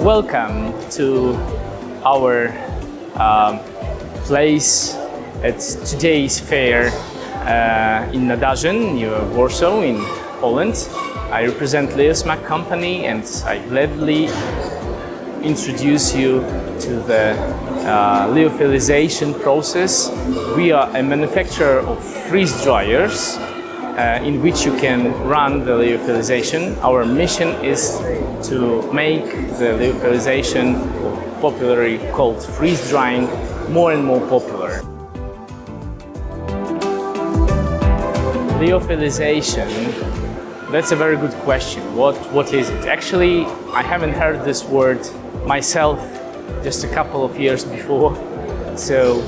Welcome to our place at today's fair in Nadarzyn, near Warsaw in Poland. I represent Leosmak company and I gladly introduce you to the lyophilization process. We are a manufacturer of freeze dryers in which you can run the lyophilization. Our mission is to make the lyophilization, popularly called freeze drying, more and more popular. Lyophilization, that's a very good question. What is it? Actually, I haven't heard this word myself just a couple of years before. So,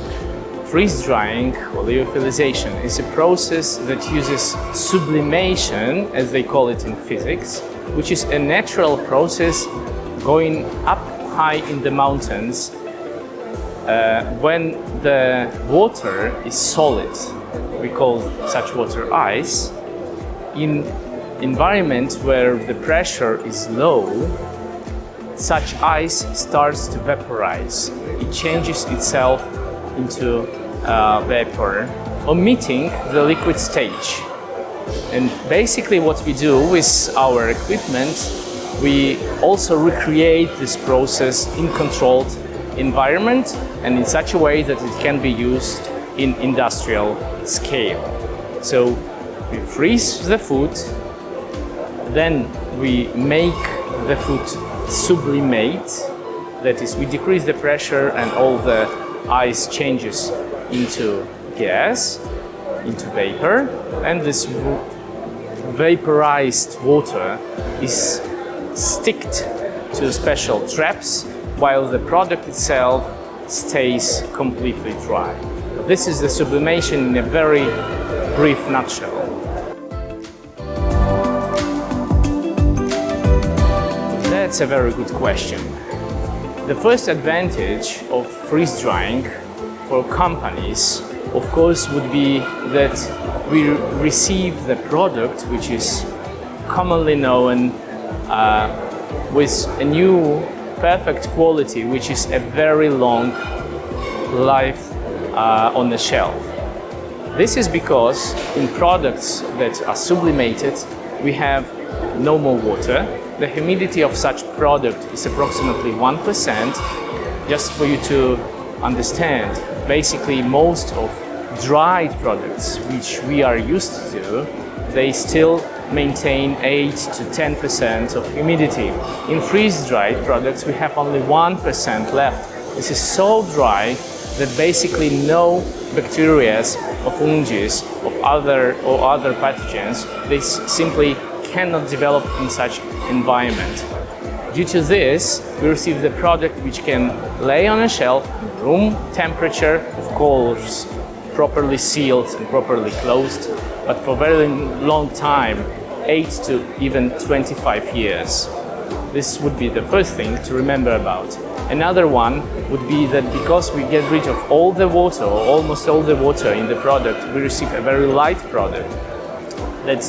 freeze drying or lyophilization is a process that uses sublimation, as they call it in physics, which is a natural process going up high in the mountains when the water is solid. We call such water ice. In environments where the pressure is low, such ice starts to vaporize. It changes itself into vapor, omitting the liquid stage. And basically what we do with our equipment, we also recreate this process in controlled environment and in such a way that it can be used in industrial scale. So we freeze the food, then we make the food sublimate, that is, we decrease the pressure and all the ice changes into gas, into vapor, and this vaporized water is sticked to special traps while the product itself stays completely dry. This is the sublimation in a very brief nutshell. That's a very good question. The first advantage of freeze drying for companies, of course, would be that we receive the product which is commonly known with a new perfect quality, which is a very long life on the shelf. This is because in products that are sublimated, we have no more water. The humidity of such product is approximately 1%. Just for you to understand, basically most of dried products which we are used to, they still maintain 8 to 10% of humidity. In freeze-dried products, we have only 1% left. This is so dry that basically no bacteria or fungi of other pathogens, they simply cannot develop in such environment. Due to this, we receive the product which can lay on a shelf, room temperature, of course, properly sealed and properly closed, but for a very long time, 8 to even 25 years. This would be the first thing to remember about. Another one would be that because we get rid of all the water, or almost all the water in the product, we receive a very light product that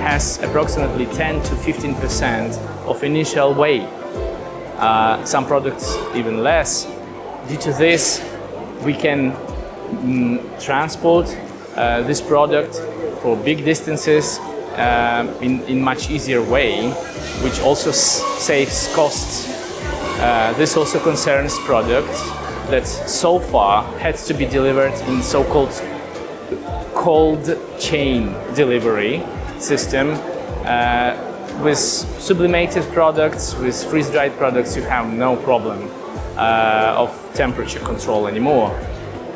has approximately 10 to 15% of initial weight. Some products even less. Due to this, we can transport this product for big distances in much easier way, which also saves costs. This also concerns products that so far had to be delivered in so-called cold chain delivery system. With sublimated products, with freeze-dried products, you have no problem of temperature control anymore.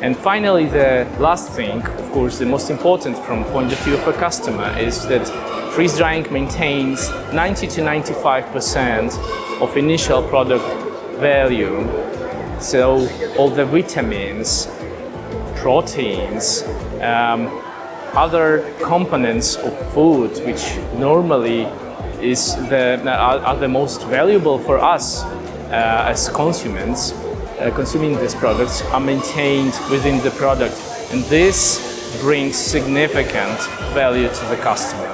And finally, the last thing, of course, the most important from point of view of a customer, is that freeze drying maintains 90 to 95% of initial product value. So all the vitamins, proteins, other components of food, which normally are the most valuable for us as consumers, consuming these products, are maintained within the product, and this brings significant value to the customer.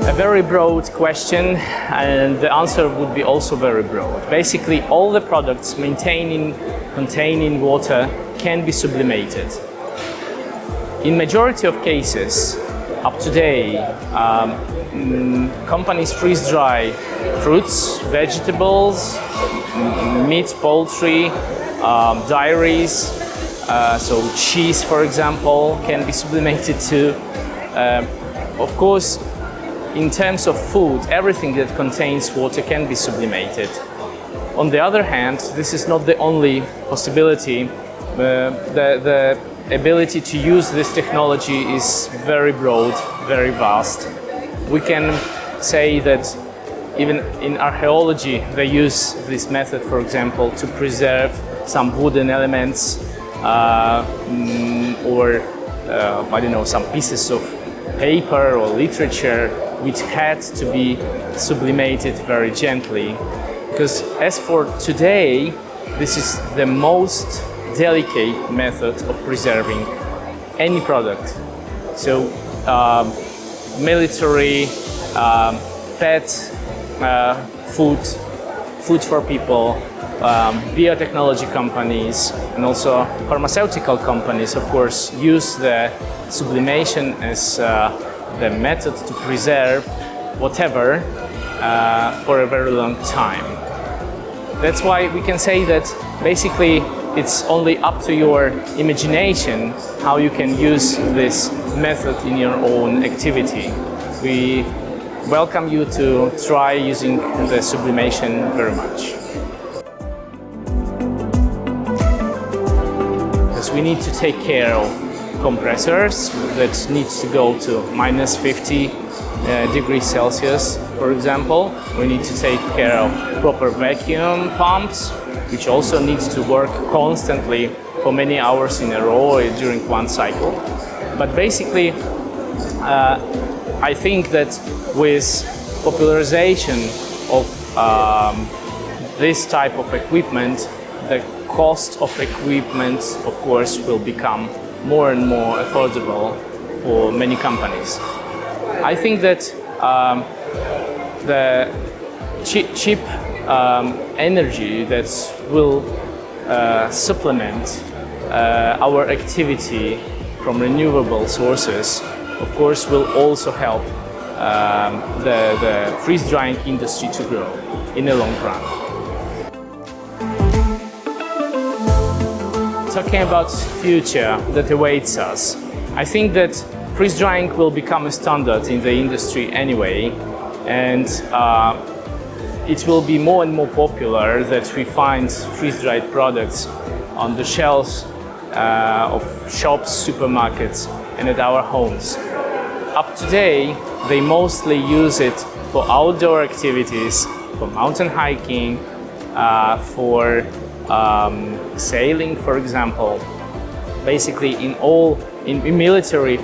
A very broad question, and the answer would be also very broad. Basically, all the products containing water can be sublimated. In majority of cases, up to date, companies freeze-dry fruits, vegetables, meat, poultry, dairies, so cheese, for example, can be sublimated too. Of course, in terms of food, everything that contains water can be sublimated. On the other hand, this is not the only possibility. The ability to use this technology is very broad, very vast. We can say that even in archaeology, they use this method, for example, to preserve some wooden elements or I don't know, some pieces of paper or literature which had to be sublimated very gently. Because as for today, this is the most delicate method of preserving any product. So military, pet food for people, biotechnology companies, and also pharmaceutical companies, of course, use the sublimation as the method to preserve whatever for a very long time. That's why we can say that basically it's only up to your imagination how you can use this method in your own activity. We welcome you to try using the sublimation very much. Because we need to take care of compressors that need to go to minus 50 degrees Celsius, for example. We need to take care of proper vacuum pumps, which also needs to work constantly for many hours in a row during one cycle. But basically, I think that with popularization of this type of equipment, the cost of equipment, of course, will become more and more affordable for many companies. I think that the cheap energy that will supplement our activity from renewable sources, of course, will also help the freeze-drying industry to grow in the long run. Talking about future that awaits us, I think that freeze-drying will become a standard in the industry anyway, and it will be more and more popular that we find freeze-dried products on the shelves of shops, supermarkets, and at our homes. Up to date, they mostly use it for outdoor activities, for mountain hiking, for sailing, for example. Basically, in military,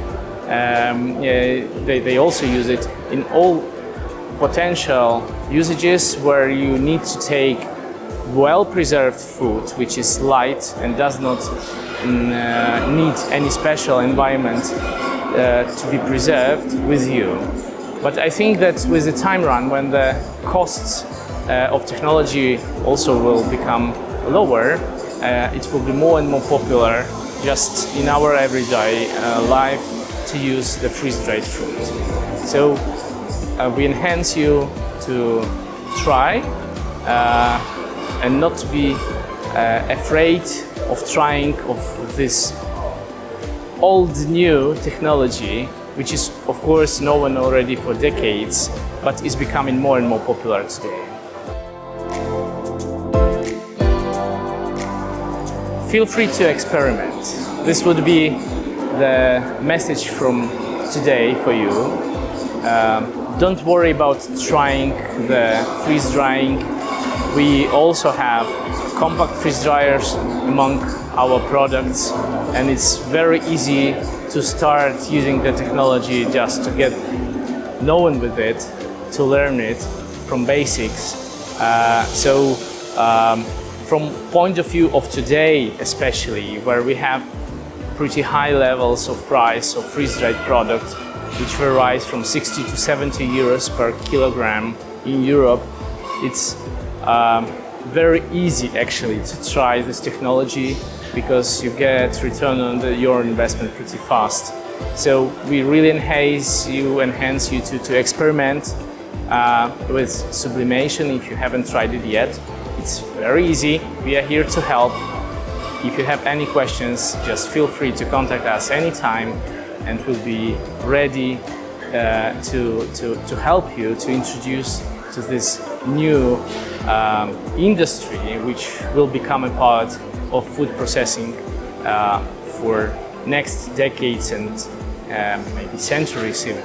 they also use it in all potential usages where you need to take well-preserved food, which is light and does not need any special environment to be preserved with you. But I think that with the time run, when the costs of technology also will become lower, it will be more and more popular just in our everyday life to use the freeze-dried food. So we enhance you to try and not to be afraid of trying of this old new technology, which is of course known already for decades, but is becoming more and more popular today. Feel free to experiment. This would be the message from today for you. Don't worry about trying the freeze drying. We also have compact freeze dryers among our products, and it's very easy to start using the technology just to get known with it, to learn it from basics. From point of view of today, especially, where we have pretty high levels of price of freeze-dried product, which varies from 60 to 70 euros per kilogram in Europe. It's very easy actually to try this technology because you get return on your investment pretty fast. So we really enhance you to experiment with sublimation if you haven't tried it yet. It's very easy. We are here to help. If you have any questions, just feel free to contact us anytime, and we'll be ready to help you to introduce to this new industry, which will become a part of food processing for next decades and maybe centuries even.